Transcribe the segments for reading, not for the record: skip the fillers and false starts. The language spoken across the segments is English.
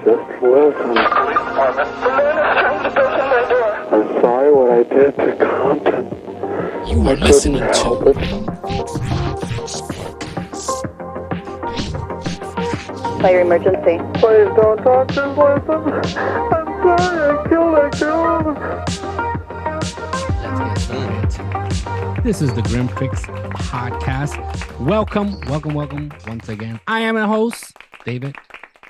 Just listen. I'm sorry what I did to Compton. You are listening to Fire emergency. Please don't touch him, listen. I'm sorry I killed Let's get started. This is the Grim Fix Podcast. Welcome once again. I am a host, David.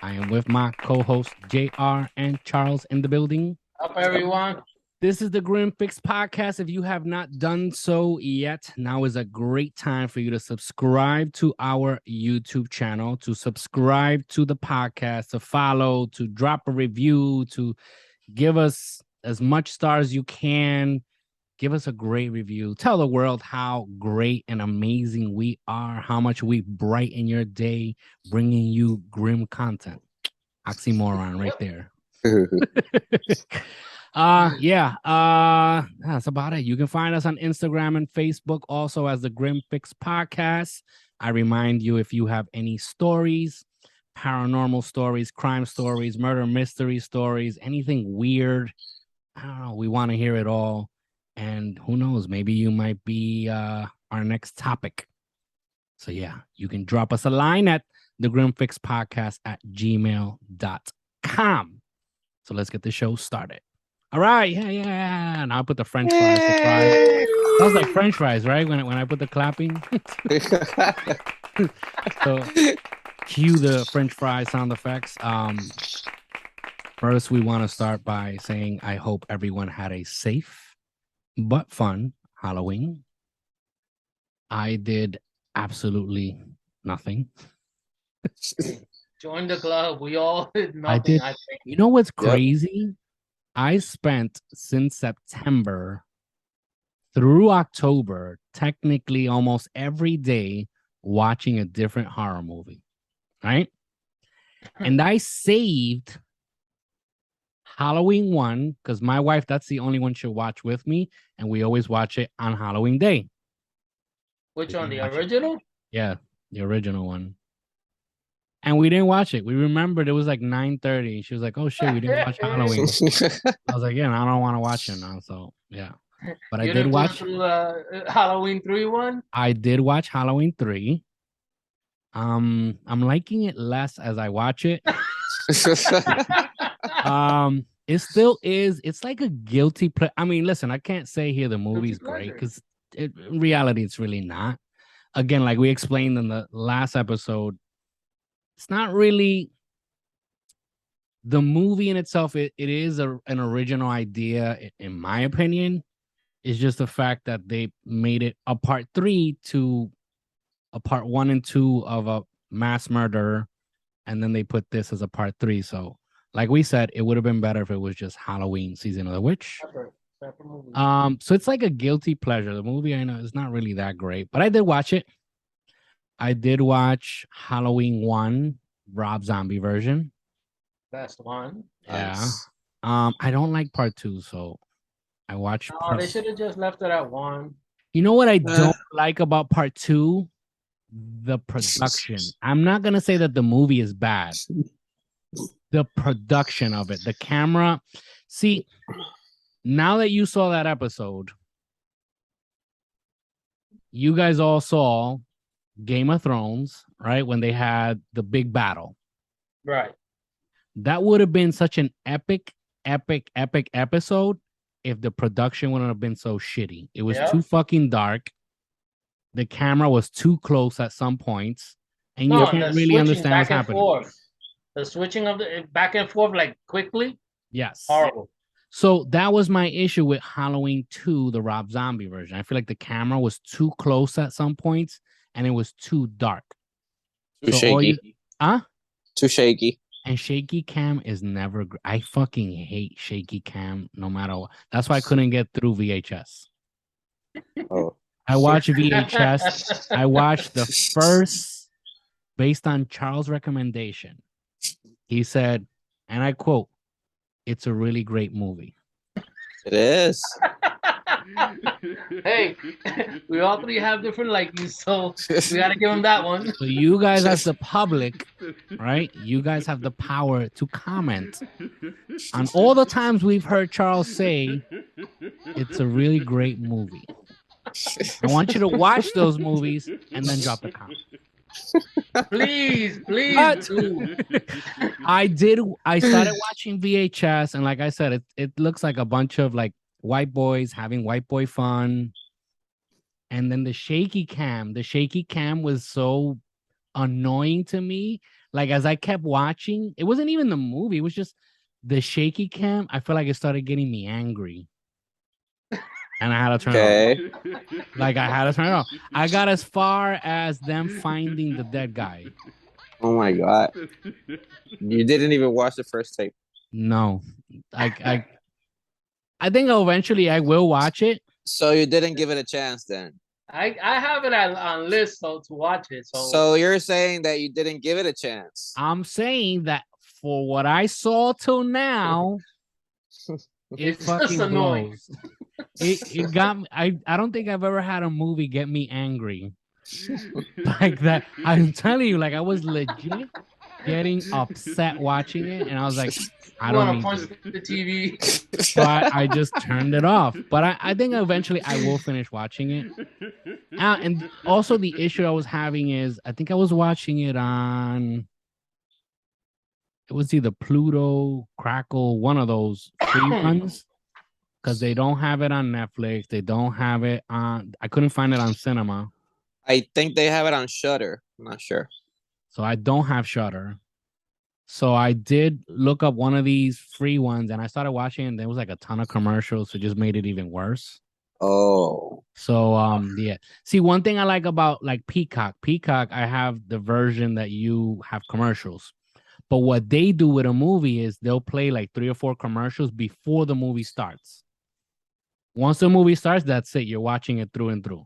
I am with my co-host JR and Charles in the building. Up, everyone. This is the Grim Fix Podcast. If you have not done so yet, now is a great time for you to subscribe to our YouTube channel, to subscribe to the podcast, to follow, to drop a review, to give us as much stars as you can. Give us a great review. Tell the world how great and amazing we are, how much we brighten your day, bringing you grim content. Oxymoron right there. That's about it. You can find us on Instagram and Facebook also as the Grim Fix Podcast. I remind you, if you have any stories, paranormal stories, crime stories, murder mystery stories, anything weird, I don't know, we want to hear it all. And who knows, maybe you might be our next topic. So yeah, you can drop us a line at thegrimfixpodcast@gmail.com. So let's get the show started. All right, yeah. Now I put the French fries. That was like French fries, right? When I put the clapping. So cue the French fry sound effects. First, we want to start by saying I hope everyone had a safe but fun Halloween. I did absolutely nothing. Join the club. We all did nothing. I think. You know what's crazy? I spent since September through October, technically almost every day, watching a different horror movie, right? And I saved Halloween 1 because my wife, that's the only one she'll watch with me, and we always watch it on Halloween Day. Which one? The original? Yeah, the original one. And we didn't watch it. We remembered it was like 9:30. She was like, "Oh shit, we didn't watch Halloween." I was like, "Yeah, I don't want to watch it now." So yeah, but You I did watch Halloween 3 one. I did watch Halloween 3. I'm liking it less as I watch it. It still is. It's like a guilty pleasure. I mean, listen, I can't say here the movie's great because in reality, it's really not. Again, like we explained in the last episode, it's not really the movie in itself. It is an original idea, in my opinion. It's just the fact that they made it a part 3 to a part 1 and 2 of a mass murder, and then they put this as a part 3. So, like we said, it would have been better if it was just Halloween Season of the Witch. So it's like a guilty pleasure. The movie, I know, is not really that great, but I did watch it. I did watch Halloween 1, Rob Zombie version. Best one. Yeah. I don't like part 2, so I watched. No, they should have just left it at 1. You know what I don't like about part 2? The production. I'm not gonna say that the movie is bad. The production of it, the camera. See, now that you saw that episode, you guys all saw Game of Thrones, right? When they had the big battle. Right. That would have been such an epic episode if the production wouldn't have been so shitty. It was too fucking dark. The camera was too close at some points, and you can't really understand what's happening. The switching of the back and forth, like quickly. Yes. Horrible. So that was my issue with Halloween 2, the Rob Zombie version. I feel like the camera was too close at some points, and it was too dark. Too shaky. Too shaky. And shaky cam is never. I fucking hate shaky cam, no matter what. That's why I couldn't get through VHS. Oh. I watched VHS. I watched the first, based on Charles' recommendation. He said, and I quote, "It's a really great movie." It is. Hey, we all three have different likings, so we gotta give him that one. So you guys, as the public, right? You guys have the power to comment on all the times we've heard Charles say it's a really great movie. I want you to watch those movies and then drop the comment. Please But do. I started watching VHS, and like I said, it looks like a bunch of like white boys having white boy fun. And then the shaky cam was so annoying to me. Like as I kept watching, it wasn't even the movie, it was just the shaky cam. I feel like it started getting me angry. And I had to turn it off. Like I had to turn it off. I got as far as them finding the dead guy. Oh my god! You didn't even watch the first tape. No, I think eventually I will watch it. So you didn't give it a chance then. I have it on list so to watch it. So you're saying that you didn't give it a chance. I'm saying that for what I saw till now, it fucking blows. It got me. I don't think I've ever had a movie get me angry like that. I'm telling you, like I was legit getting upset watching it, and I was like, I don't need punch the TV. So I just turned it off. But I think eventually I will finish watching it. And also the issue I was having is I think I was watching it on. It was either Pluto, Crackle, one of those free ones. Because they don't have it on Netflix. They don't have it on. I couldn't find it on Cinema. I think they have it on Shudder. I'm not sure. So I don't have Shudder. So I did look up one of these free ones, and I started watching it, and there was like a ton of commercials, so it just made it even worse. Oh. So yeah. See, one thing I like about like Peacock, I have the version that you have commercials. But what they do with a movie is they'll play like 3 or 4 commercials before the movie starts. Once the movie starts, that's it. You're watching it through and through.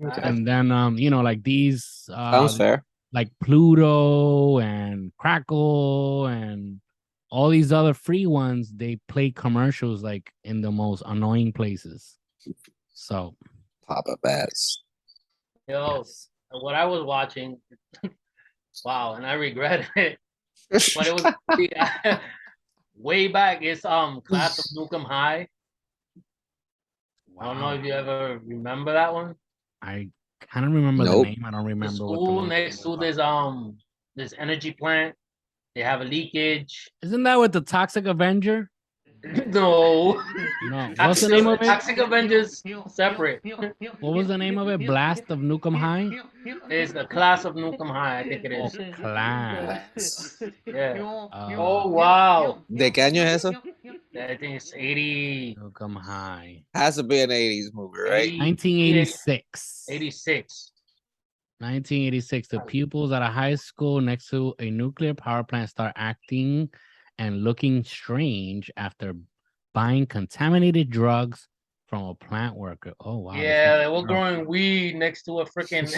Okay. And then like these Sounds fair. Like Pluto and Crackle and all these other free ones, they play commercials like in the most annoying places. So Papa Bass. Yo, yes. What I was watching, wow, and I regret it. But it was way back. It's Class of Nukem High. Wow. I don't know if you ever remember that one. I kind of remember the name. I don't remember. The school next to this energy plant. They have a leakage. Isn't that with the Toxic Avenger? No. What's the name of it? Toxic Avengers separate. What was the name of it? Blast of Nukem High? It's the Class of Nukem High, I think it is. Class. Yeah. Oh wow. ¿De qué año es eso? I think it's 80. Nukem High. Has to be an 80s movie, right? 1986. 86. 1986. The pupils at a high school next to a nuclear power plant start acting and looking strange after buying contaminated drugs from a plant worker. Oh, wow. Yeah, they were growing weed next to a freaking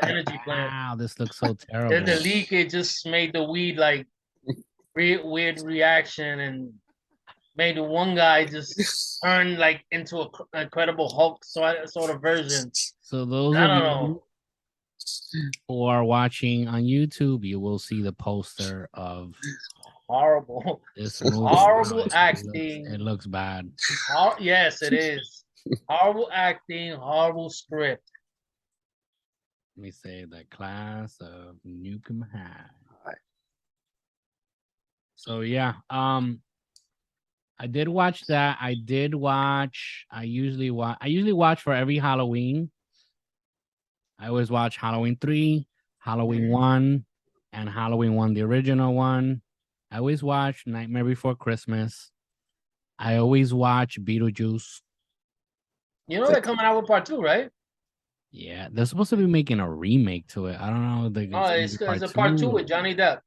energy plant. Wow, this looks so terrible. The leakage just made the weed like weird reaction and made the one guy just turn like into an Incredible Hulk sort of version. So those I don't know. Who are watching on YouTube, you will see the poster of horrible. This movie. Horrible acting. It looks bad. Yes, it is. Horrible acting, horrible script. Let me say the Class of Nukem High. So yeah, I did watch that. I usually watch for every Halloween. I always watch Halloween 3, Halloween 1, and Halloween 1, the original one. I always watch Nightmare Before Christmas. I always watch Beetlejuice. You know they're coming out with part 2, right? Yeah, they're supposed to be making a remake to it. I don't know. It's a part 2 with Johnny Depp.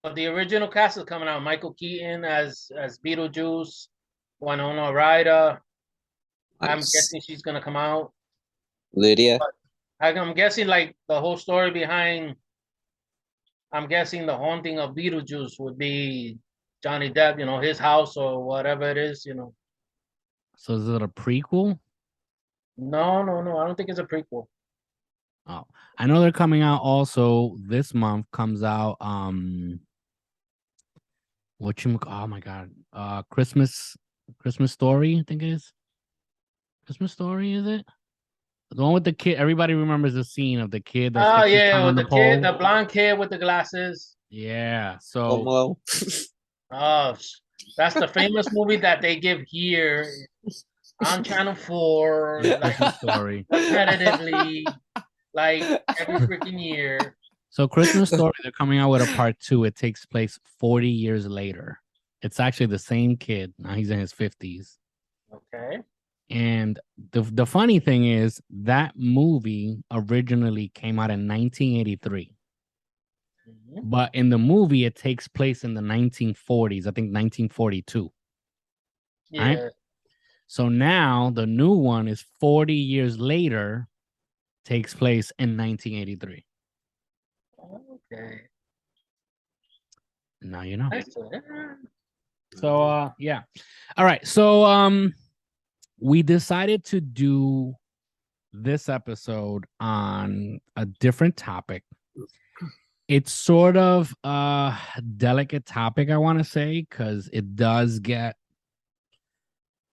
But the original cast is coming out. Michael Keaton as Beetlejuice, Winona Ryder. Nice. I'm guessing she's gonna come out. Lydia. I'm guessing like the whole story behind. I'm guessing the haunting of Beetlejuice would be Johnny Depp. You know, his house or whatever it is. You know. So is it a prequel? No. I don't think it's a prequel. Oh, I know they're coming out also this month. Comes out oh my god, Christmas Story, I think it is. Christmas Story, is it? The one with the kid. Everybody remembers the scene of the kid that Oh sticks his tongue yeah, on with the the kid, pole. the blonde kid with the glasses. Yeah. So Como? Oh, that's the famous movie that they give here on Channel 4, like Christmas Story. repetitively, like every freaking year. So Christmas Story, they're coming out with a part 2. It takes place 40 years later. It's actually the same kid. Now he's in his 50s. Okay. And the funny thing is that movie originally came out in 1983. Mhm. But in the movie, it takes place in the 1940s, I think 1942. Right? Yeah. So now the new one is 40 years later, takes place in 1983. Okay. Now you know. That's it. So yeah. All right. So we decided to do this episode on a different topic. It's sort of a delicate topic, I want to say, because it does get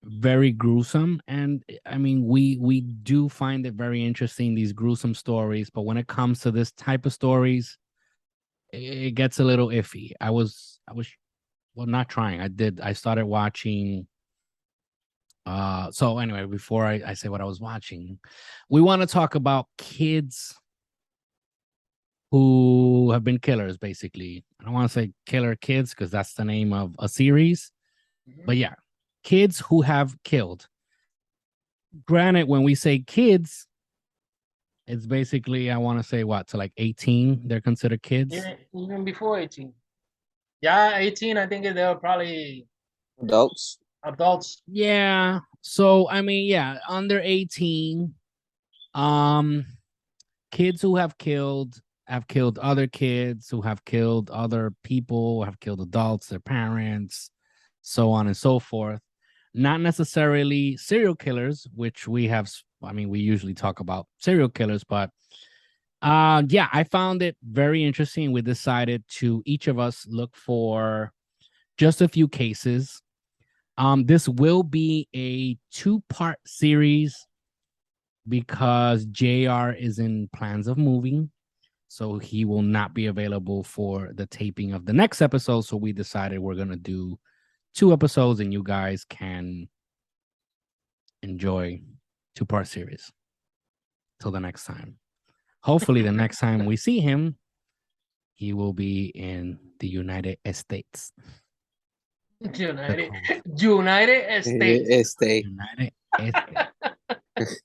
very gruesome. And I mean, we do find it very interesting, these gruesome stories. But when it comes to this type of stories, it gets a little iffy. I was well, not trying. I started watching. So anyway, before I say what I was watching, we want to talk about kids who have been killers, basically. I don't want to say killer kids because that's the name of a series. But yeah, kids who have killed. Granted, when we say kids, it's basically, I want to say what, to like 18, they're considered kids. Yeah, even before 18. Yeah, 18, I think they were probably Adults. adults. Yeah. So I mean, yeah, under 18, kids who have killed other kids, who have killed other people, have killed adults, their parents, so on and so forth. Not necessarily serial killers, which we have. I mean, we usually talk about serial killers, but yeah, I found it very interesting. We decided to each of us look for just a few cases. This will be a 2-part series because JR is in plans of moving. So he will not be available for the taping of the next episode. So we decided we're going to do 2 episodes and you guys can enjoy 2-part series till the next time. Hopefully, the next time we see him, he will be in the United States. United States. United States. United States.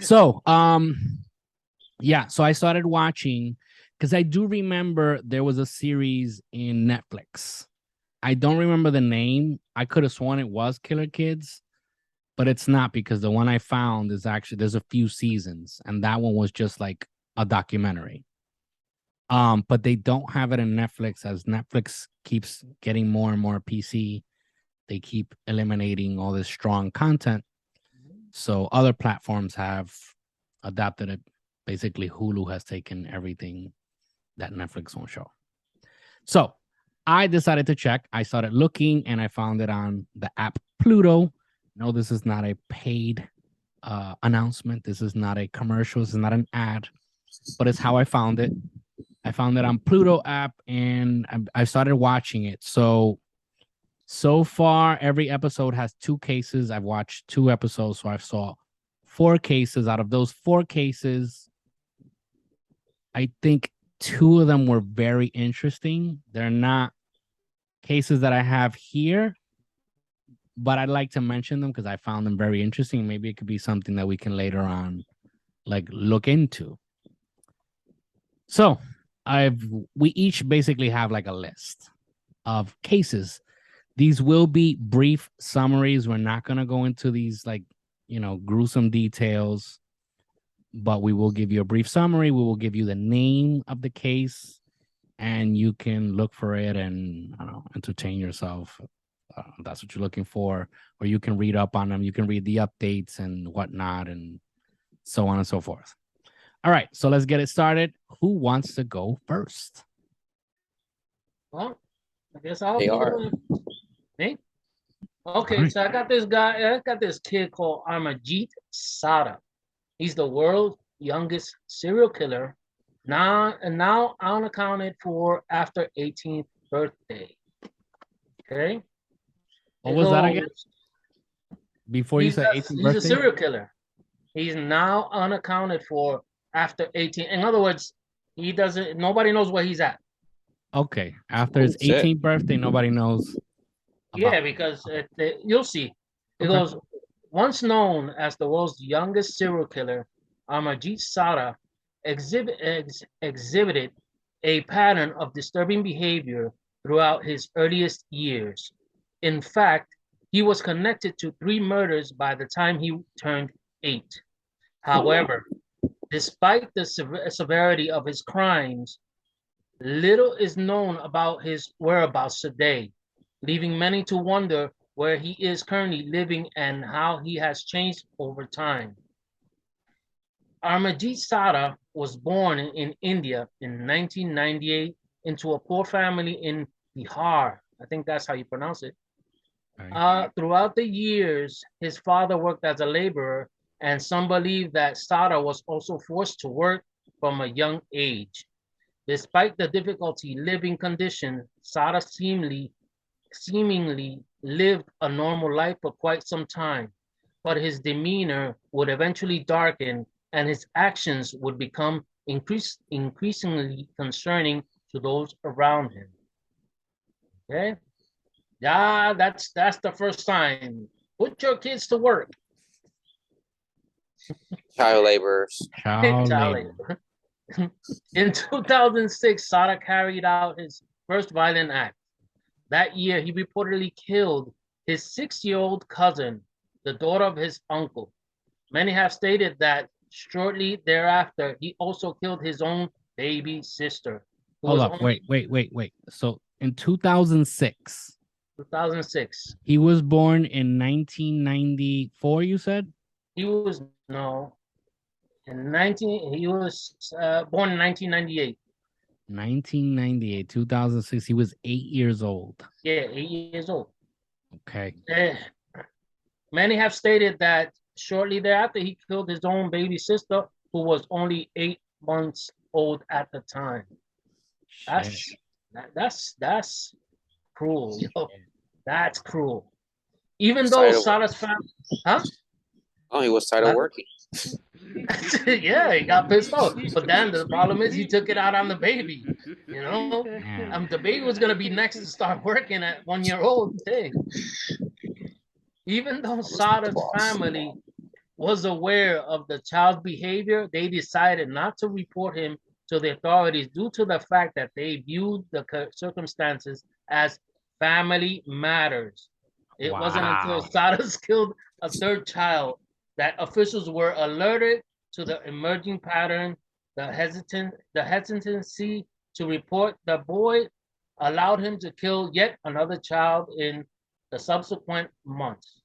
So, yeah, so I started watching because I do remember there was a series in Netflix. I don't remember the name. I could have sworn it was Killer Kids, but it's not because the one I found is actually there's a few seasons, and that one was just like a documentary. But they don't have it in Netflix as Netflix keeps getting more and more PC. They keep eliminating all this strong content. So other platforms have adapted it. Basically, Hulu has taken everything that Netflix won't show. So I decided to check. I started looking and I found it on the app Pluto. No, this is not a paid announcement. This is not a commercial. This is not an ad, but it's how I found it. I found it on Pluto app and I started watching it. So far, every episode has 2 cases. I've watched 2 episodes, so I saw 4 cases. Out of those 4 cases, I think 2 of them were very interesting. They're not cases that I have here, but I'd like to mention them because I found them very interesting. Maybe it could be something that we can later on like look into. So we each basically have like a list of cases. These will be brief summaries. We're not going to go into these like, gruesome details, but we will give you a brief summary. We will give you the name of the case and you can look for it and, I don't know, entertain yourself That's what you're looking for, or you can read up on them. You can read the updates and whatnot, and so on and so forth. All right, so let's get it started. Who wants to go first? Well, I guess I'll They be are. the one. Me? Okay, Alright. so I got this kid called Amarjeet Sada. He's the world's youngest serial killer, now unaccounted for after 18th birthday. Okay. What was that again? goes- Before you said 18th He's a birthday? serial killer. He's now unaccounted for after 18. In other words, he doesn't. Nobody knows where he's at. Okay, after his Oh, shit. 18th birthday, nobody knows. Yeah, because you'll see. It Okay. goes, once known as the world's youngest serial killer, Amarjeet Sada exhibited a pattern of disturbing behavior throughout his earliest years. In fact, he was connected to 3 murders by the time he turned 8. However, despite the severity of his crimes, little is known about his whereabouts today, leaving many to wonder where he is currently living and how he has changed over time. Amarjeet Sada was born in India in 1998 into a poor family in Bihar. I think that's how you pronounce it. Okay. Throughout the years, his father worked as a laborer, and some believe that Sada was also forced to work from a young age. Despite the difficulty living conditions, Sada seemingly lived a normal life for quite some time, but his demeanor would eventually darken and his actions would become increasingly concerning to those around him. Okay? Yeah, that's the first sign. Put your kids to work. Child laborers. Child Child labor. labor. In 2006, Sada carried out his first violent act. That year, he reportedly killed his 6-year-old cousin, the daughter of his uncle. Many have stated that shortly thereafter, he also killed his own baby sister, who Hold was up. only Wait. So in 2006, 2006. he was born in 1994, you said? He was no in 19. He was born in 1998. 1998, 2006. He was 8 years old. Yeah, 8 years old. Okay. Many have stated that shortly thereafter he killed his own baby sister, who was only 8 months old at the time. Shit. That's cruel, yo. That's cruel. Even though Tired of Sada's family, huh? Oh, he was tired of working. Yeah, he got pissed off. But then the problem is he took it out on the baby. You know, Man. the baby was gonna be next to start working at 1 year old. Thing. Even though Sada's family was aware of the child's behavior, they decided not to report him to the authorities due to the fact that they viewed the circumstances as family matters. It wasn't until Wow. Sadas killed a 3rd child that officials were alerted to the emerging pattern. The hesitancy to report the boy allowed him to kill yet another child in the subsequent months.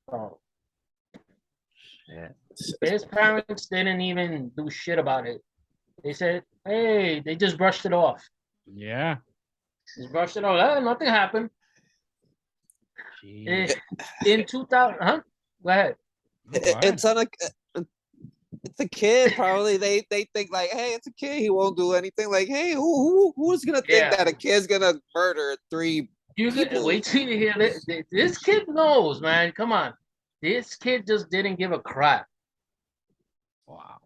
So his parents didn't even do shit about it. They said, hey, they just brushed it off. Yeah. Just brushed it off. Nothing happened. In 2000, huh? Go ahead. It's it's a kid. Probably they think like, hey, it's a kid. He won't do anything. Like, hey, who's gonna think that a kid's gonna murder 3 people? Wait till you hear this. This kid knows, man. Come on. This kid just didn't give a crap. Wow.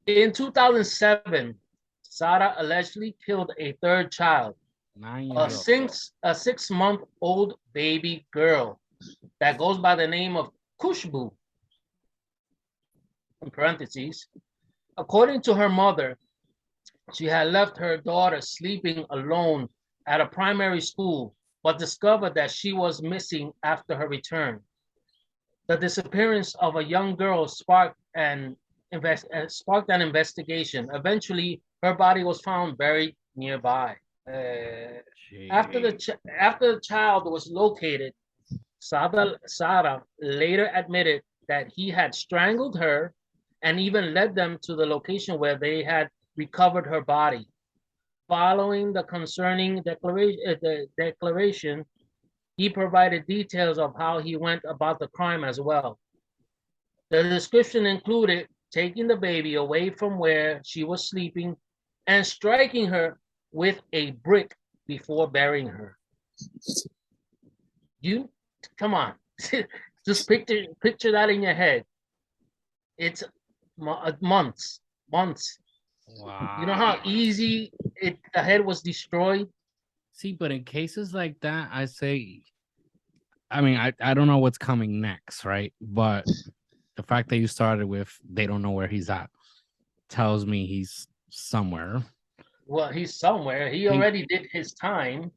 In 2007, Sada allegedly killed a 3rd child, 9 a years old. 6-month-old baby girl that goes by the name of Kushbu. In parentheses, according to her mother, she had left her daughter sleeping alone at a primary school, but discovered that she was missing after her return. The disappearance of a young girl sparked an investigation. Eventually, her body was found buried nearby. After the child was located, Sada later admitted that he had strangled her and even led them to the location where they had recovered her body. Following the concerning declaration, he provided details of how he went about the crime as well. The description included taking the baby away from where she was sleeping and striking her with a brick before burying her. You, come on, just picture that in your head. It's months. Wow. You know how easy the head was destroyed? See, but in cases like that, I say, I mean, I don't know what's coming next, right? But the fact that you started with they don't know where he's at tells me he's somewhere. Well, he's somewhere. He already did his time.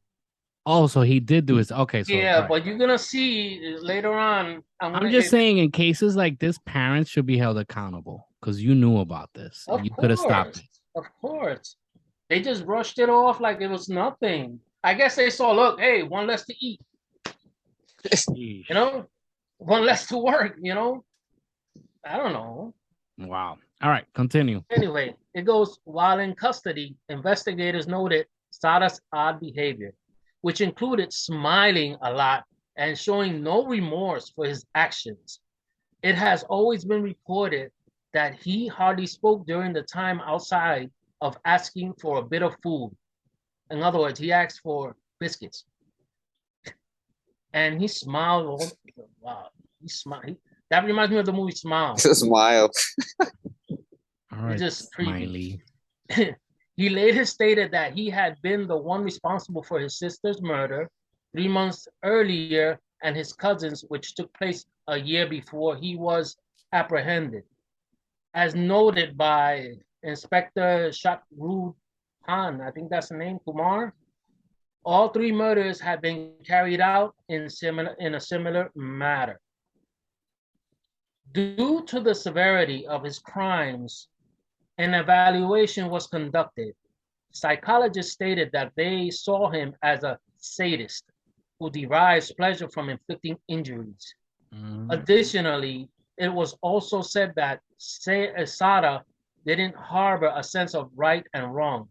Oh, so he did do his, okay. So yeah, right. but you're gonna see later on. I'm just saying, in cases like this, parents should be held accountable because you knew about this. Of You could have stopped it. Of course. They just brushed it off like it was nothing. I guess they saw, look, hey, one less to eat. You know, one less to work, you know? I don't know. Wow. All right, continue. Anyway, it goes, while in custody, investigators noted Sada's odd behavior, which included smiling a lot and showing no remorse for his actions. It has always been reported that he hardly spoke during the time outside of asking for a bit of food. In other words, he asked for biscuits. And he smiled. Wow, he smiled. That reminds me of the movie Smile. Smile. All right, just Smiley. He later stated that he had been the one responsible for his sister's murder 3 months earlier and his cousin's, which took place a year before he was apprehended. As noted by Inspector Shakrud Khan, I think that's the name, Kumar, all 3 murders had been carried out in a similar manner. Due to the severity of his crimes, an evaluation was conducted. Psychologists stated that they saw him as a sadist who derives pleasure from inflicting injuries. Additionally, it was also said that Sada didn't harbor a sense of right and wrong.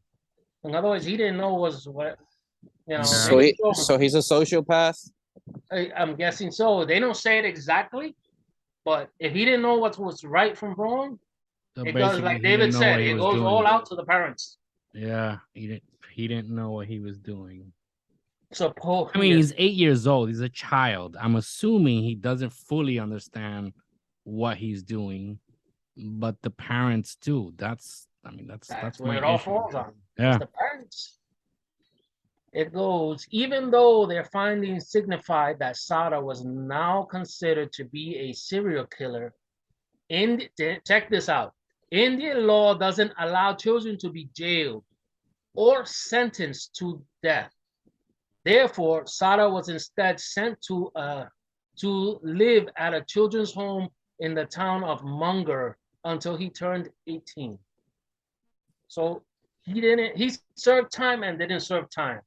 In other words, he didn't know what, you know. So he's a sociopath? I'm guessing so. They don't say it exactly, but if he didn't know what was right from wrong, So it goes like David said, it goes all out to the parents. Yeah, he didn't know what he was doing. So I mean, he's 8 years old. He's a child. I'm assuming he doesn't fully understand what he's doing, but the parents do. That's where it all falls on. Yeah. It's the parents. It goes, even though their findings signified that Sada was now considered to be a serial killer, check this out. Indian law doesn't allow children to be jailed or sentenced to death. Therefore, Sada was instead sent to live at a children's home in the town of Munger until he turned 18. So he served time and didn't serve time.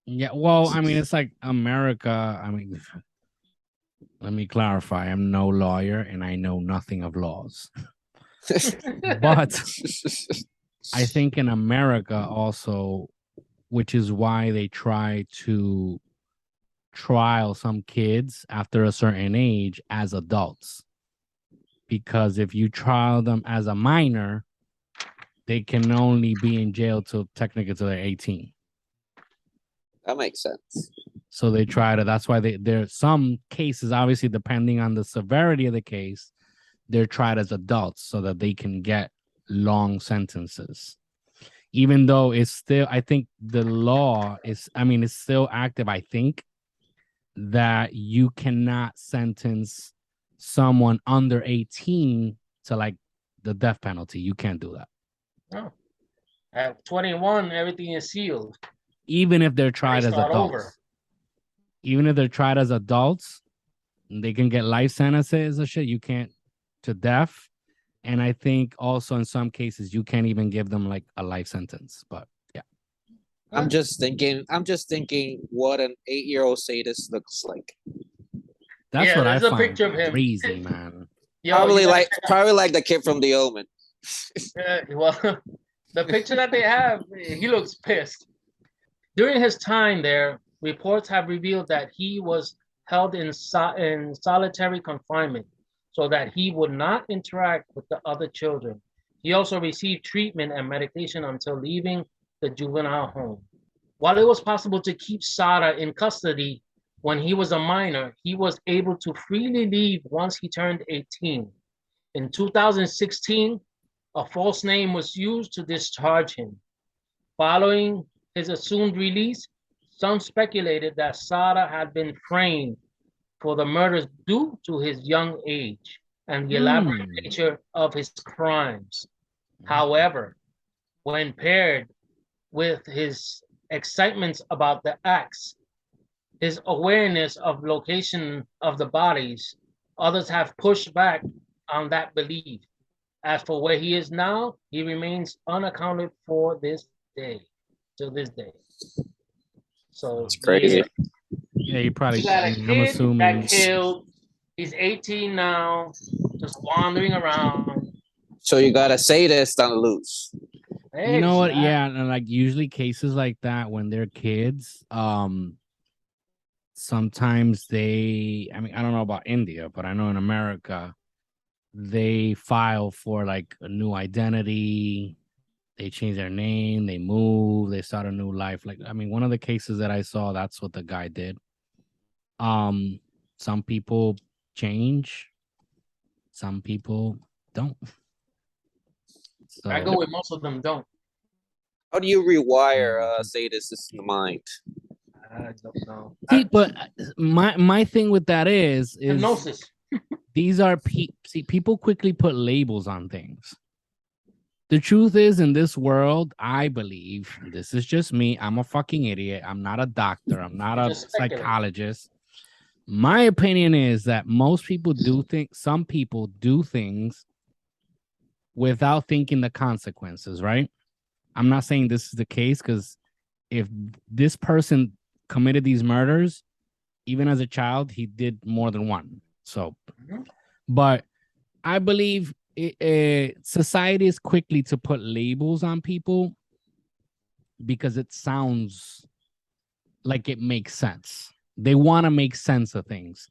Yeah, well, I mean, it's like America. I mean, let me clarify. I'm no lawyer and I know nothing of laws. But I think in America also, which is why they try to trial some kids after a certain age as adults. Because if you trial them as a minor, they can only be in jail till technically till they're 18. That makes sense. So they try to, that's why there's some cases, obviously, depending on the severity of the case, they're tried as adults so that they can get long sentences. Even though it's still, I think the law is, I mean, it's still active, I think, that you cannot sentence someone under 18 to like the death penalty. You can't do that. No. At 21, everything is sealed. Even if they're tried as adults. Over. Even if they're tried as adults, they can get life sentences or shit. You can't to death. And I think also in some cases, you can't even give them like a life sentence. But yeah. I'm just thinking what an 8-year-old sadist looks like. That's Yeah, what I there's a find picture of him. crazy, man. Yo, Probably you like the kid from The Omen. well, the picture that they have, he looks pissed. During his time there, reports have revealed that he was held in solitary confinement so that he would not interact with the other children. He also received treatment and medication until leaving the juvenile home. While it was possible to keep Sada in custody when he was a minor, he was able to freely leave once he turned 18. In 2016, a false name was used to discharge him. Following his assumed release, some speculated that Sada had been framed for the murders due to his young age and the elaborate nature of his crimes. However, when paired with his excitement about the acts, his awareness of location of the bodies, others have pushed back on that belief. As for where he is now, he remains unaccounted for this day, to this day. So It's crazy. Yeah, you probably. you got a I'm kid assuming. that killed. He's 18 now, just wandering around. So you got a sadist on the loose. You know what? Yeah, and like usually cases like that when they're kids, sometimes they. I mean, I don't know about India, but I know in America, they file for like a new identity. They change their name, they move, they start a new life. Like, I mean, one of the cases that I saw, that's what the guy did. Some people change, some people don't. So I go with most of them don't. How do you rewire sadists in the mind? I don't know. see, but my thing with that is Hypnosis. these are people quickly put labels on things. The truth is, in this world, I believe, this is just me, I'm a fucking idiot. I'm not a doctor. I'm not a psychologist. My opinion is that most people some people do things without thinking the consequences, right? I'm not saying this is the case because if this person committed these murders, even as a child, he did more than one. So, but I believe society is quickly to put labels on people because it sounds like it makes sense. They want to make sense of things.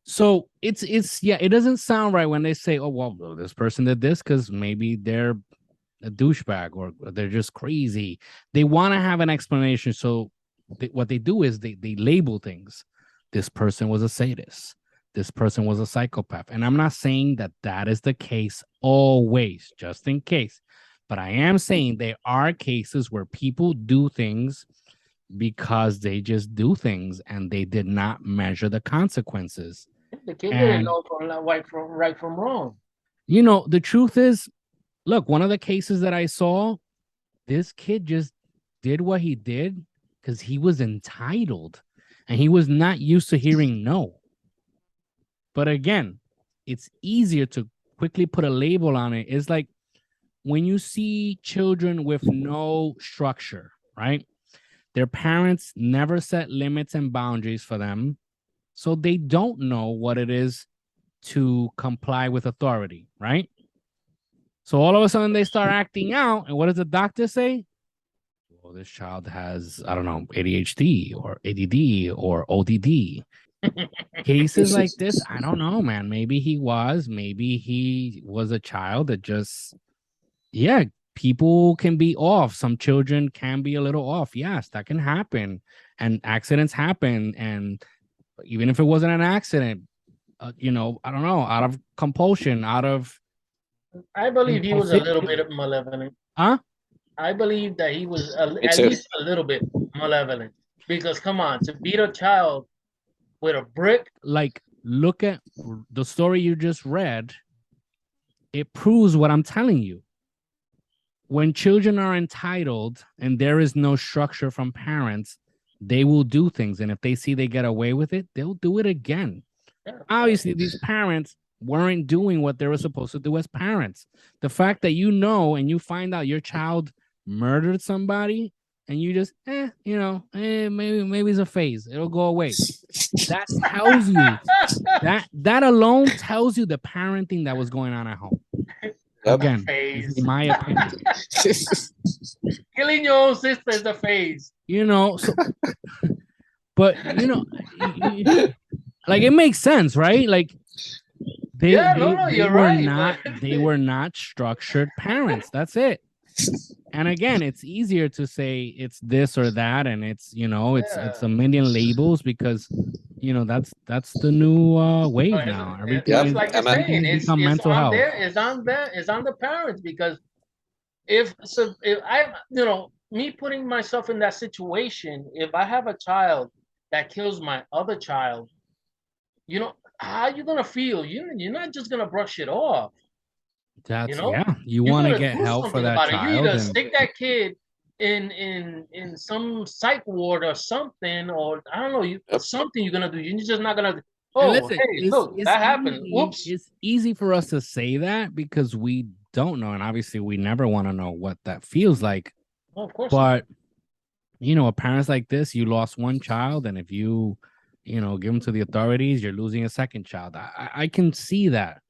So it's it doesn't sound right when they say, oh, well, this person did this because maybe they're a douchebag or they're just crazy. They want to have an explanation. So what they do is they label things. This person was a sadist. This person was a psychopath. And I'm not saying that is the case always, just in case. But I am saying there are cases where people do things because they just do things and they did not measure the consequences. The kid didn't know right from wrong. You know, the truth is, look, one of the cases that I saw, this kid just did what he did because he was entitled and he was not used to hearing no. But again, it's easier to quickly put a label on it. It's like when you see children with no structure, right? Their parents never set limits and boundaries for them. So they don't know what it is to comply with authority, right? So all of a sudden they start acting out. And what does the doctor say? Well, this child has, I don't know, ADHD or ADD or ODD. Cases like this, I don't know, man. Maybe he was a child that just, yeah, people can be off. Some children can be a little off. Yes, that can happen. And accidents happen. And even if it wasn't an accident, you know, I don't know, out of compulsion, out of. I believe he was a little bit malevolent. Huh? I believe that he was at least a little bit malevolent. Because come on, to beat a child with a brick. Like, look at the story you just read. It proves what I'm telling you. When children are entitled and there is no structure from parents, they will do things. And if they see they get away with it, they'll do it again. Yeah. Obviously, these parents weren't doing what they were supposed to do as parents. The fact that you know and you find out your child murdered somebody and you just, maybe it's a phase. It'll go away. That tells you that alone tells you the parenting that was going on at home. Again, this is my opinion. Killing your own sister is a phase. So, but like it makes sense, right? Like they you're were right, not but- they were not structured parents. That's it. And again, it's easier to say it's this or that, and it's it's a million labels because that's the new wave now. Everything Just is like you're everything saying, has it's become mental on health. there, it's on the parents, because if I me putting myself in that situation, if I have a child that kills my other child, how are you gonna feel? You're not just gonna brush it off. That's You you want to gotta get do help for something that about it. You child, either and stick that kid in some psych ward or something, or I don't know, something you're gonna do. You're just not gonna. and Oh, listen, hey, look, that happened. Oops. It's easy for us to say that because we don't know, and obviously we never want to know what that feels like. Oh, of course. But parents like this, you lost one child, and if you give them to the authorities, you're losing a second child. I can see that.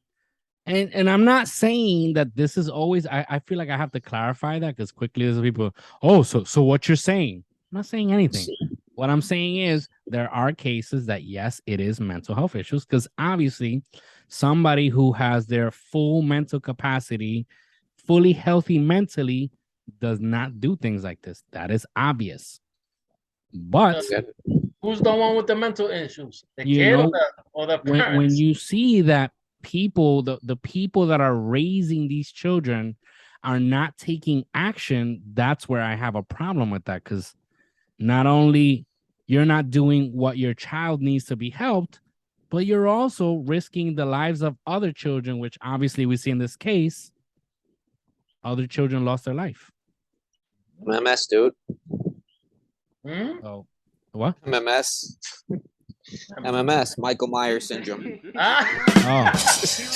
And I'm not saying that this is always. I feel like I have to clarify that because quickly there's people. Oh, so what you're saying? I'm not saying anything. What I'm saying is there are cases that yes, it is mental health issues because obviously somebody who has their full mental capacity, fully healthy mentally, does not do things like this. That is obvious. But who's the one with the mental issues? The you kid know, or the parents? when you see that people, the people that are raising these children are not taking action, that's where I have a problem with that. Because not only you're not doing what your child needs to be helped, but you're also risking the lives of other children, which obviously we see in this case, other children lost their life. MMS, dude. Oh, what? MMS. MMS, Michael Myers syndrome. Yes.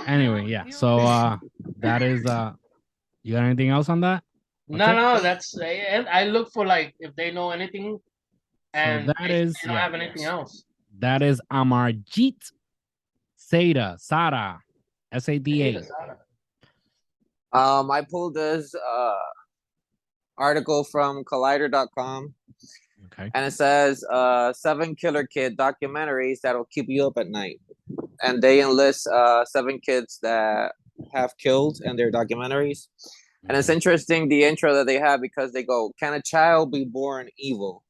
Anyway, yeah. So that is you got anything else on that? No, that's I look for like if they know anything, and so that is they don't have anything else. That is Amarjeet Sada, Sada, SADA. I pulled this article from collider.com. Okay. And it says 7 killer kid documentaries that'll keep you up at night. And they enlist 7 kids that have killed in their documentaries. And it's interesting the intro that they have because they go, can a child be born evil?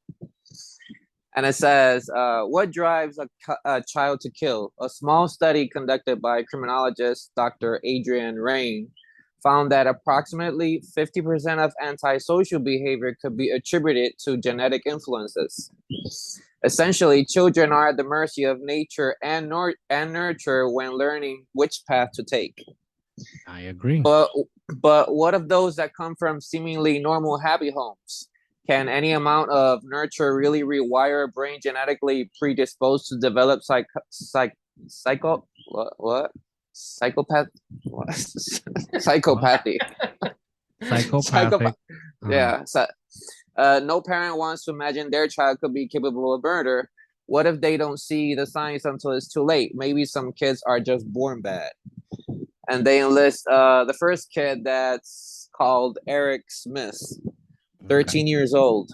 And it says, what drives a child to kill? A small study conducted by criminologist Dr. Adrian Rain found that approximately 50% of antisocial behavior could be attributed to genetic influences. Essentially, children are at the mercy of nature and nurture when learning which path to take. I agree. But what of those that come from seemingly normal, happy homes? Can any amount of nurture really rewire a brain genetically predisposed to develop psychopathy? Psychopathic. Yeah. No parent wants to imagine their child could be capable of murder. What if they don't see the signs until it's too late? Maybe some kids are just born bad. And they enlist the first kid that's called Eric Smith, 13 years old.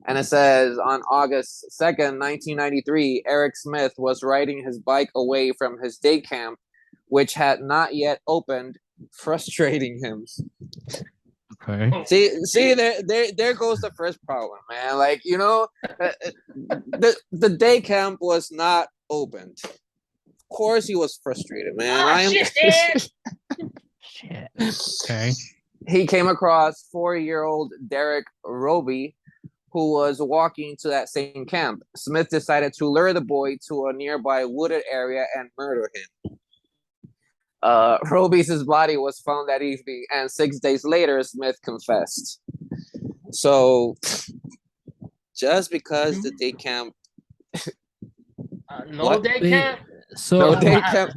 And it says on August 2nd, 1993, Eric Smith was riding his bike away from his day camp, which had not yet opened, frustrating him. Okay. See, there goes the first problem, man. Like, the day camp was not opened. Of course, he was frustrated, man. Shit. Okay. He came across 4-year-old Derek Roby, who was walking to that same camp. Smith decided to lure the boy to a nearby wooded area and murder him. Roby's body was found that evening, and 6 days later, Smith confessed. So, just because the day camp... day camp? So day camp.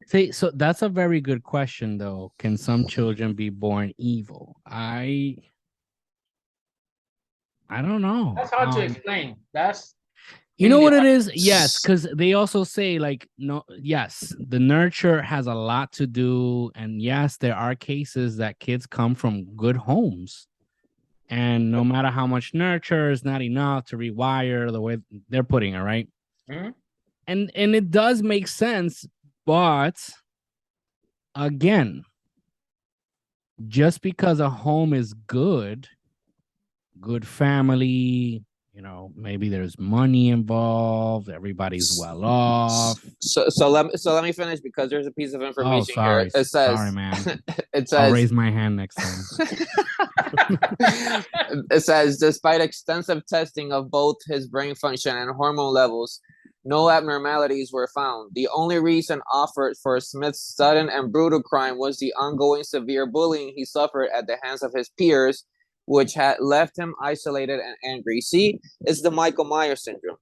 see, so that's a very good question, though. Can some children be born evil? I don't know. That's hard to explain. That's You know really what it hard. is? Yes, because they also say, like, no, yes, the nurture has a lot to do. And yes, there are cases that kids come from good homes. And no matter how much nurture is not enough to rewire the way they're putting it, right? Mhm. And it does make sense, but again, just because a home is good family, maybe there's money involved, everybody's well off. So let me finish because there's a piece of Oh, information sorry. here. It says, Sorry, man. it I'll says, raise my hand next time. it says, despite extensive testing of both his brain function and hormone levels, no abnormalities were found. The only reason offered for Smith's sudden and brutal crime was the ongoing severe bullying he suffered at the hands of his peers, which had left him isolated and angry. See, it's the Michael Myers syndrome.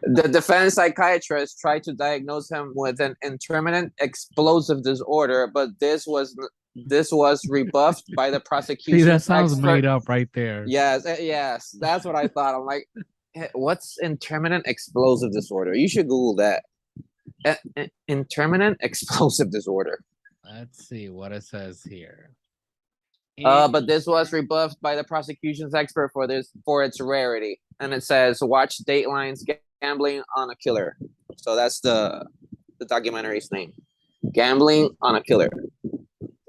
The defense psychiatrist tried to diagnose him with an intermittent explosive disorder, but this was rebuffed by the prosecution. See, that sounds made up right there. Yes, that's what I thought. I'm like, what's intermittent explosive disorder? You should Google that. Intermittent explosive disorder. Let's see what it says here. But this was rebuffed by the prosecution's expert for its rarity, and it says, "Watch Dateline's Gambling on a Killer." So that's the documentary's name, Gambling on a Killer.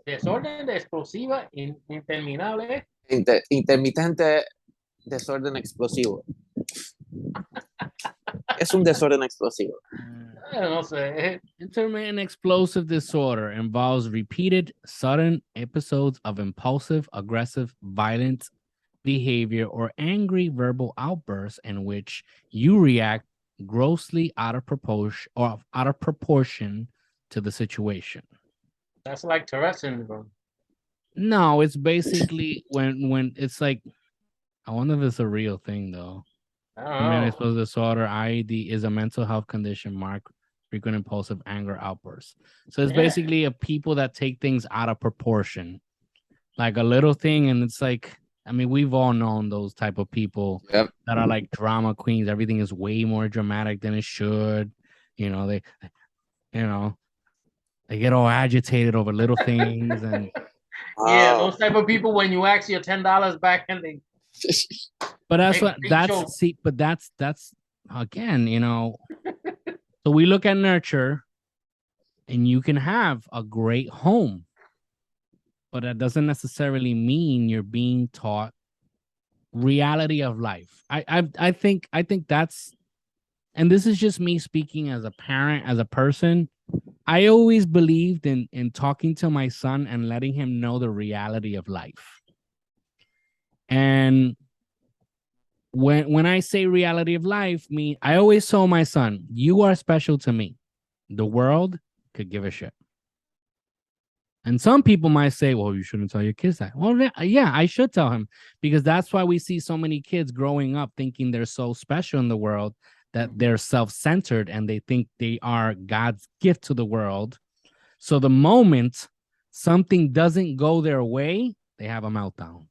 Desorden de explosiva interminable. Intermitente desorden explosivo. Es un desorden explosivo. No sé. Intermittent explosive disorder involves repeated, sudden episodes of impulsive, aggressive, violent behavior or angry verbal outbursts in which you react grossly out of proportion to the situation. That's like Tourette syndrome. No, it's basically when it's like, I wonder if it's a real thing though. I don't Intermittent know. explosive disorder, IED, is a mental health condition marked frequent impulsive anger outbursts. So it's basically of people that take things out of proportion, like a little thing, and it's like, I mean, we've all known those type of people that are like drama queens. Everything is way more dramatic than it should. They get all agitated over little things, and Yeah, those type of people, when you ask your $10 back and they. But that's Big show. but that's again, so we look at nurture, and you can have a great home, but that doesn't necessarily mean you're being taught reality of life. I think that's, and this is just me speaking as a parent, as a person. I always believed in talking to my son and letting him know the reality of life. And when I say reality of life, I always told my son, you are special to me. The world could give a shit. And some people might say, well, you shouldn't tell your kids that. Well, yeah, I should tell him, because that's why we see so many kids growing up thinking they're so special in the world, that they're self-centered and they think they are God's gift to the world. So the moment something doesn't go their way, they have a meltdown.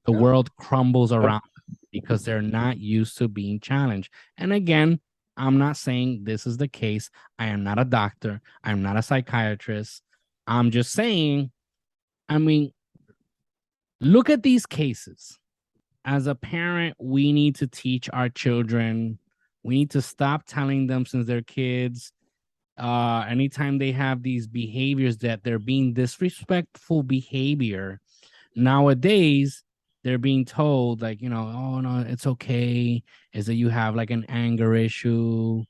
The world crumbles around them because they're not used to being challenged. And again, I'm not saying this is the case. I am not a doctor. I'm not a psychiatrist. I'm just saying, I mean, look at these cases. As a parent, we need to teach our children. We need to stop telling them since they're kids, anytime they have these behaviors, that they're being disrespectful behavior. Nowadays, they're being told, like, oh no, it's okay. Is that you have like an anger issue,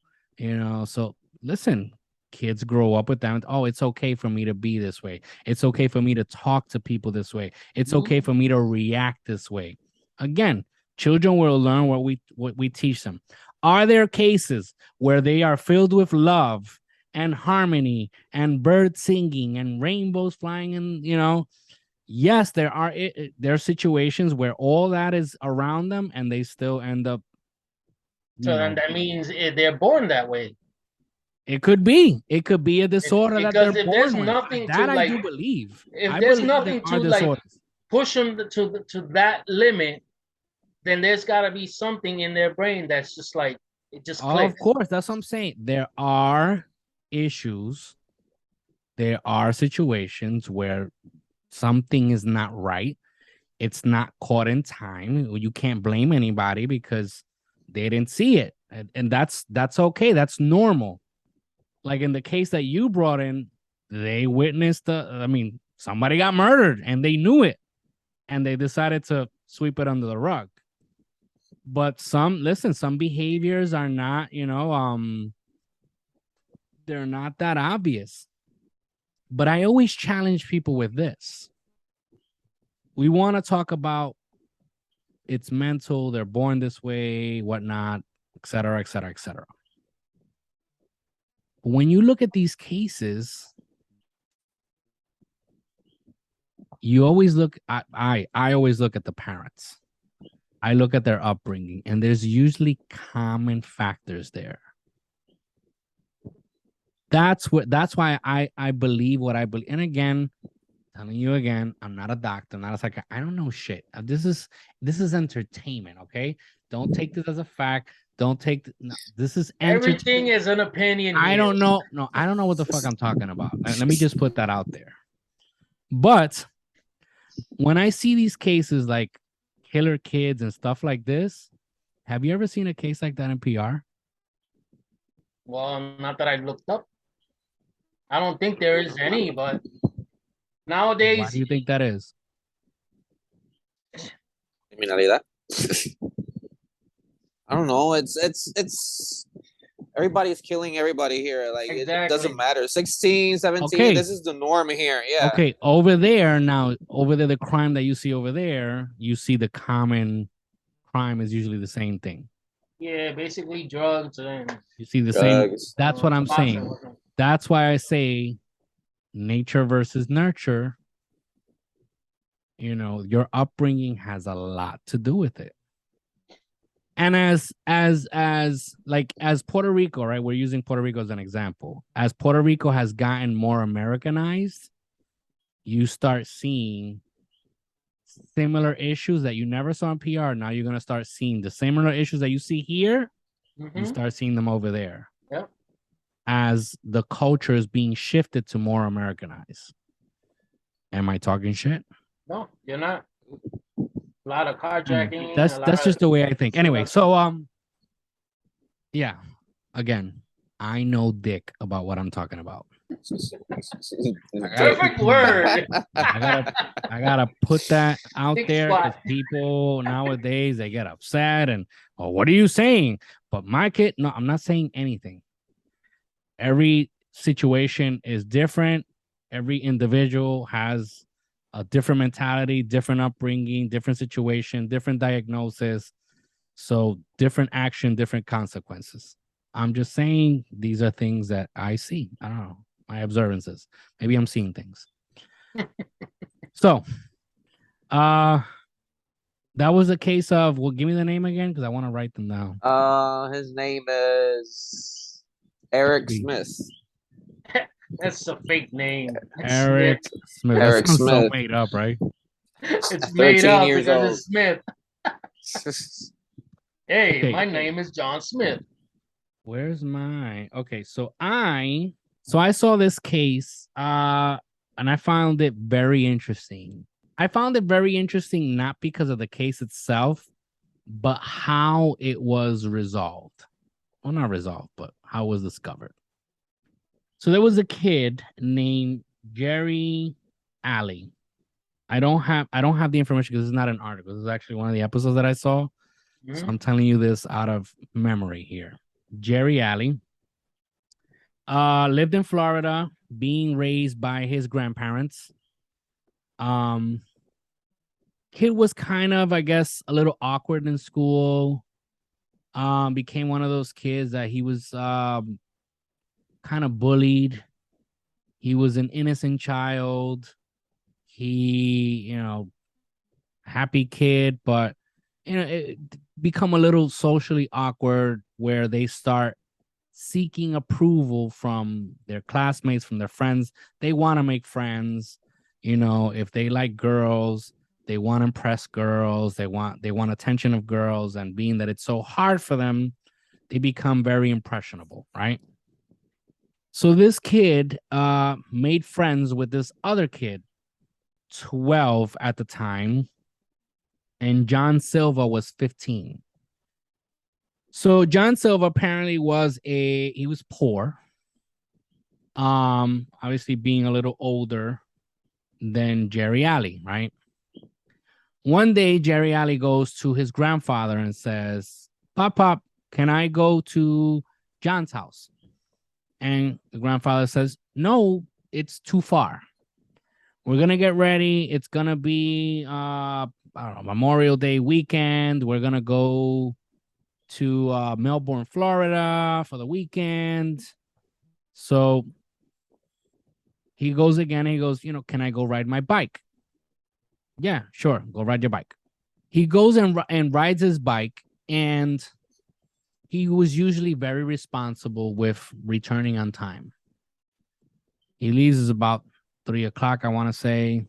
So listen, kids grow up with that. Oh, it's okay for me to be this way. It's okay for me to talk to people this way. It's okay for me to react this way. Again, children will learn what we teach them. Are there cases where they are filled with love and harmony and birds singing and rainbows flying, and yes, there are situations where all that is around them and they still end up So you then know, that means they're born that way. it could be. It could be a disorder that they're Because if there's born with. nothing That to I like, do believe. if I there's believe there nothing are to like disorders. push them to that limit, then there's got to be something in their brain that's just like it just clicks. Of course, that's what I'm saying. There are issues. There are situations where something is not right. It's not caught in time. You can't blame anybody because they didn't see it. And that's okay. That's normal. Like in the case that you brought in, they witnessed somebody got murdered and they knew it and they decided to sweep it under the rug. But some behaviors are not, they're not that obvious. But I always challenge people with this. We want to talk about it's mental, they're born this way, whatnot, et cetera, et cetera, et cetera. When you look at these cases, you always look at, I always look at the parents. I look at their upbringing, and there's usually common factors there. That's why I believe what I believe. And again, telling you again, I'm not a doctor, not a psychiatrist. I don't know shit. This is entertainment, okay? Don't take this as a fact. Don't take this is everything is an opinion. I don't know. No, I don't know what the fuck I'm talking about. Let me just put that out there. But when I see these cases like killer kids and stuff like this, have you ever seen a case like that in PR? Well, not that I looked up. I don't think there is any, but nowadays. Why do you think that is? Criminalidad. I don't know. It's everybody's killing everybody here. Like Exactly. it doesn't matter. 16, 17, Okay. This is the norm here. Yeah. Okay, over there, the crime that you see over there, you see the common crime is usually the same thing. Yeah, basically drugs and You see the Drugs. same. That's what I'm saying. That's why I say nature versus nurture. Your upbringing has a lot to do with it. And as Puerto Rico, right? We're using Puerto Rico as an example. As Puerto Rico has gotten more Americanized, you start seeing similar issues that you never saw in PR. Now you're gonna start seeing the similar issues that you see here. You start seeing them over there. Yep. As the culture is being shifted to more Americanized. Am I talking shit? No, you're not. A lot of carjacking. That's just the way I think. Anyway, so yeah. Again, I know dick about what I'm talking about. Perfect word. I gotta put that out Big there because squat. people nowadays they get upset and what are you saying? But my kid, no, I'm not saying anything. Every situation is different. Every individual has a different mentality, different upbringing, different situation, different diagnosis. So different action, different consequences. I'm just saying these are things that I see. I don't know. My observances. Maybe I'm seeing things. So that was a case of, well, give me the name again because I want to write them down. His name is Eric Smith. That's a fake name. Eric Smith. Eric That sounds so Smith. made up, right? It's made up years because old. it's Smith. Hey, Okay. my name is John Smith. Where's my okay? So I saw this case and I found it very interesting. I found it very interesting not because of the case itself, but how it was resolved. Well, not resolved, but how it was discovered. So there was a kid named Jerry Alley. I don't have the information because it's not an article. This is actually one of the episodes that I saw. So I'm telling you this out of memory here. Jerry Alley lived in Florida, being raised by his grandparents. Kid was kind of, I guess, a little awkward in school. Became one of those kids that he was kind of bullied. He was an innocent child. He, happy kid, but it become a little socially awkward where they start seeking approval from their classmates, from their friends. They want to make friends. You know, if they like girls, they want to impress girls. They want attention of girls, and being that it's so hard for them, they become very impressionable, right? So this kid made friends with this other kid, 12 at the time, and John Silva was 15. So John Silva apparently he was poor. Obviously being a little older than Jerry Alley, right? One day, Jerry Alley goes to his grandfather and says, Pop, can I go to John's house? And the grandfather says, no, it's too far. We're going to get ready. It's going to be, I don't know, Memorial Day weekend. We're going to go to Melbourne, Florida for the weekend. So he goes again. He goes, can I go ride my bike? Yeah, sure. Go ride your bike. He goes and rides his bike, and he was usually very responsible with returning on time. He leaves about 3:00, I want to say.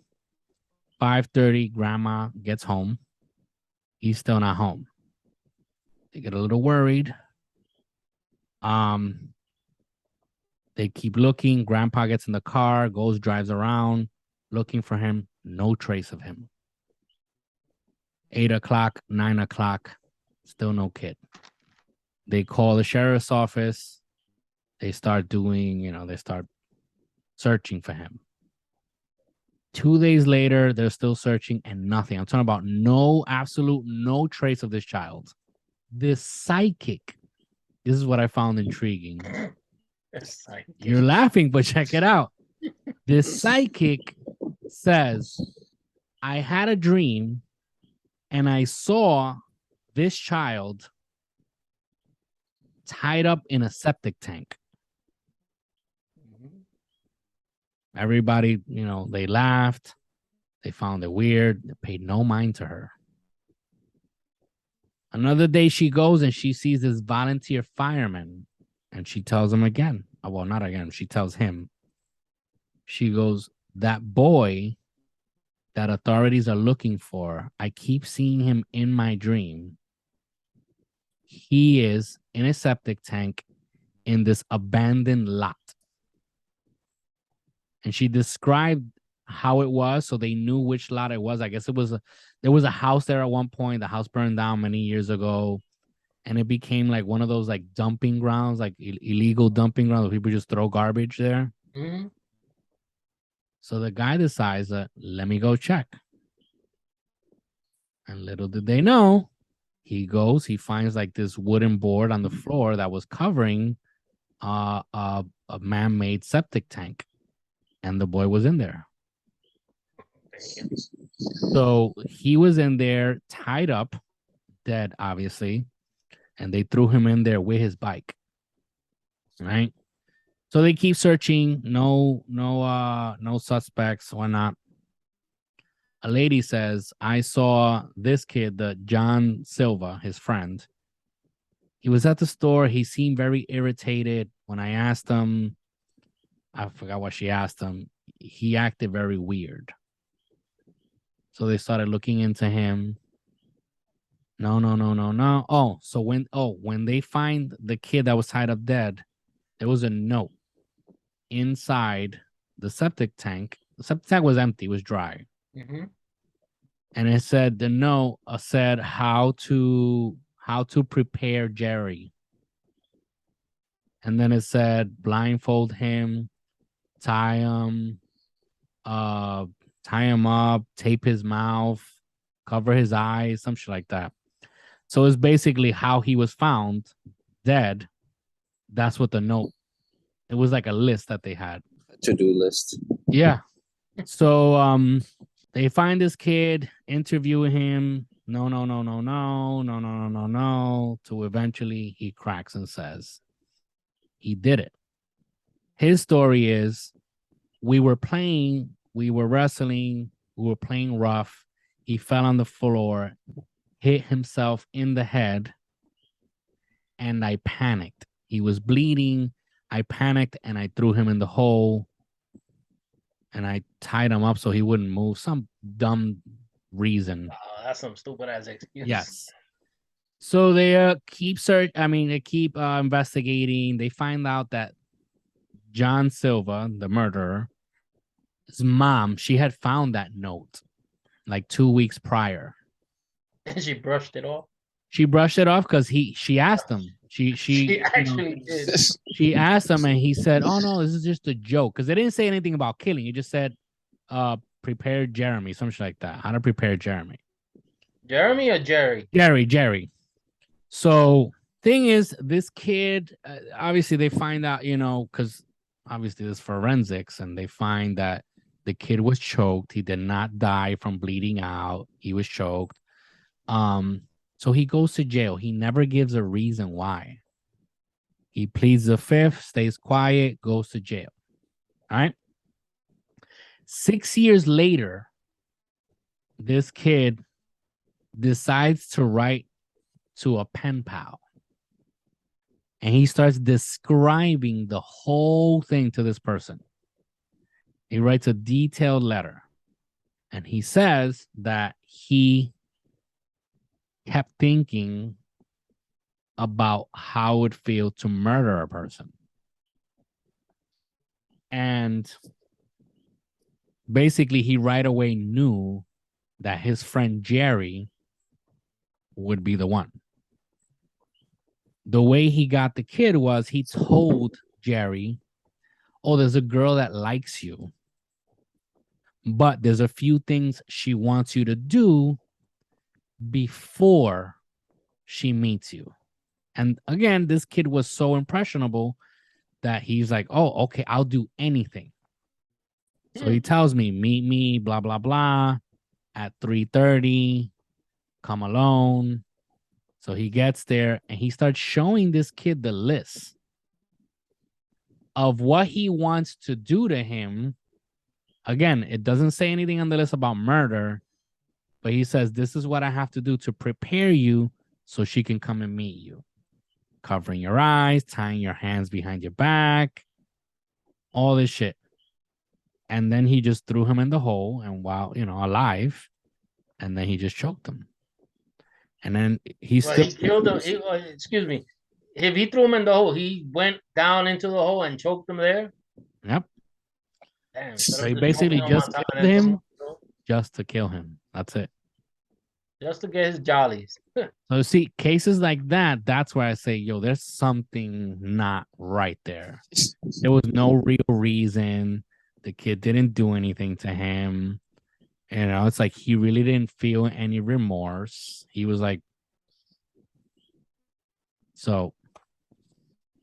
5:30, grandma gets home. He's still not home. They get a little worried. They keep looking. Grandpa gets in the car, drives around, looking for him. No trace of him. 8:00, 9:00, still no kid. They call the sheriff's office. They start searching for him. 2 days later, they're still searching and nothing. I'm talking about no trace of this child. This psychic, this is what I found intriguing. You're laughing, but check it out. This psychic says, I had a dream and I saw this child tied up in a septic tank. Everybody, they laughed. They found it weird. They paid no mind to her. Another day she goes and she sees this volunteer fireman, and she tells him again. Well, not again. She tells him. She goes, that boy that authorities are looking for, I keep seeing him in my dream. He is in a septic tank in this abandoned lot. And she described how it was, so they knew which lot it was. I guess there was a house there at one point. The house burned down many years ago, and it became like one of those like dumping grounds, like illegal dumping grounds where people just throw garbage there. Mm-hmm. So the guy decides that, let me go check. And little did they know, he goes, he finds like this wooden board on the floor that was covering a man-made septic tank. And the boy was in there. So he was in there, tied up, dead, obviously. And they threw him in there with his bike. Right? So they keep searching. No suspects, whatnot. A lady says, I saw this kid, the John Silva, his friend. He was at the store. He seemed very irritated. When I asked him, I forgot what she asked him. He acted very weird. So they started looking into him. No. So when they find the kid that was tied up dead, there was a note inside the septic tank. The septic tank was empty, it was dry. Mm-hmm. And it said, the note said how to prepare Jerry. And then it said, blindfold him, tie him up, tape his mouth, cover his eyes, some shit like that. So it's basically how he was found dead. That's what the note, it was like a list that they had. To-do list. Yeah. So they find this kid, interview him. No. To eventually he cracks and says he did it. His story is, we were wrestling, we were playing rough. He fell on the floor, hit himself in the head, and I panicked. He was bleeding. I panicked and I threw him in the hole and I tied him up so he wouldn't move. Some dumb reason. Oh, that's some stupid ass excuse. Yes. So they they keep investigating. They find out that John Silva, the murderer, his mom, she had found that note like 2 weeks prior. And she brushed it off. She brushed it off because she asked him. She actually did. She asked him and he said, "Oh no, this is just a joke." Because they didn't say anything about killing. He just said, prepare Jeremy, something like that. How to prepare Jeremy. Jeremy or Jerry? Jerry. So thing is, this kid, obviously they find out, because obviously there's forensics and they find that the kid was choked. He did not die from bleeding out. He was choked. So he goes to jail. He never gives a reason why. He pleads the fifth, stays quiet, goes to jail. All right. 6 years later, this kid decides to write to a pen pal. And he starts describing the whole thing to this person. He writes a detailed letter. And he says that he kept thinking about how it would feel to murder a person. And basically, he right away knew that his friend Jerry would be the one. The way he got the kid was he told Jerry, "Oh, there's a girl that likes you, but there's a few things she wants you to do before she meets you." And again, this kid was so impressionable that he's like, "Oh, okay, I'll do anything." So he tells me, "Meet me, blah, blah, blah, at 3:30, come alone." So he gets there and he starts showing this kid the list of what he wants to do to him. Again, it doesn't say anything on the list about murder, but he says, "This is what I have to do to prepare you so she can come and meet you. Covering your eyes, tying your hands behind your back, all this shit." And then he just threw him in the hole and while, alive, and then he just choked him. And then he killed him. Excuse me. If he threw him in the hole, he went down into the hole and choked him there. Yep. Damn. So he basically just killed him just to kill him. That's it. Just to get his jollies. So see, cases like that, that's where I say, yo, there's something not right there. There was no real reason. The kid didn't do anything to him. It's like he really didn't feel any remorse. He was like, so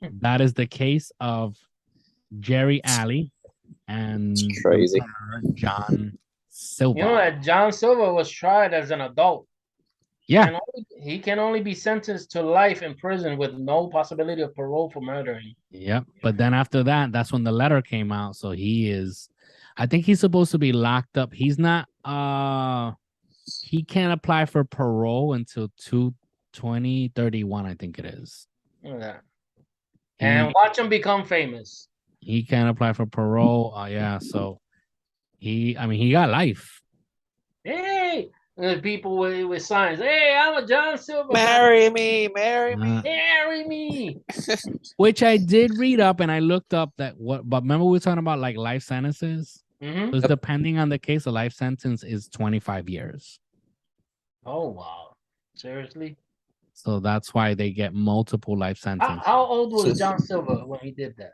that is the case of Jerry Alley and Crazy. John Silva. You know that John Silva was tried as an adult. Yeah. He can only be sentenced to life in prison with no possibility of parole for murdering. Yep. But then after that, that's when the letter came out. So I think he's supposed to be locked up. He's not, he can't apply for parole until 2031, I think it is. Look at that. And watch him become famous. He can't apply for parole. Yeah. So he got life. Hey, there's people with signs. Hey, I'm a John Silva. Marry me. Marry me. Which I did read up and I looked up but remember we were talking about like life sentences? Mm-hmm. Because depending on the case, a life sentence is 25 years. Oh, wow. Seriously? So that's why they get multiple life sentences. How old was John Silva when he did that?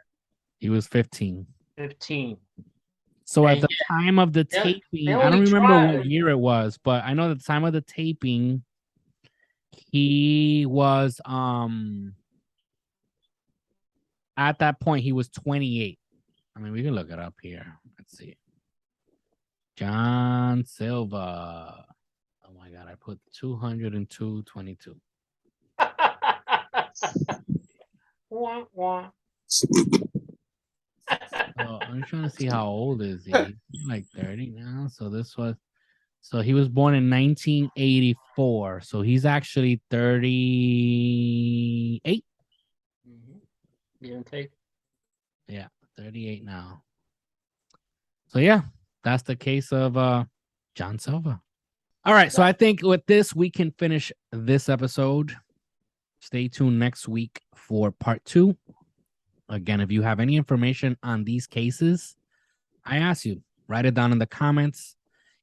He was 15. 15. So at the time of the taping, I don't remember what year it was, but I know at the time of the taping, he was at that point he was 28. I mean, we can look it up here. Let's see. John Silva. Oh my God, I put 202, 22. Wah, wah. So I'm trying to see how old is he. He's like 30 now. So he was born in 1984. So he's actually 38. Give and take. 38 now. So yeah, that's the case of John Silva. All right, so I think with this we can finish this episode. Stay tuned next week for part 2. Again, if you have any information on these cases, I ask you, write it down in the comments.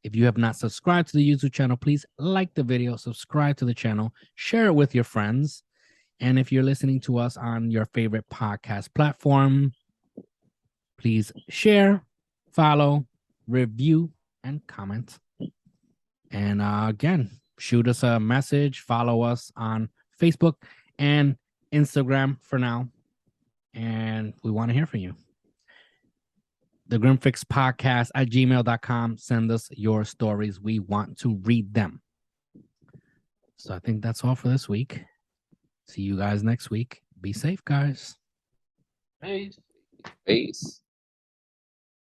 If you have not subscribed to the YouTube channel, please like the video, subscribe to the channel, share it with your friends. And if you're listening to us on your favorite podcast platform, please share, follow, review, and comment. And again, shoot us a message, follow us on Facebook and Instagram for now. And we want to hear from you. The Grimfix Podcast at gmail.com. Send us your stories. We want to read them. So I think that's all for this week. See you guys next week. Be safe, guys. Peace. Peace.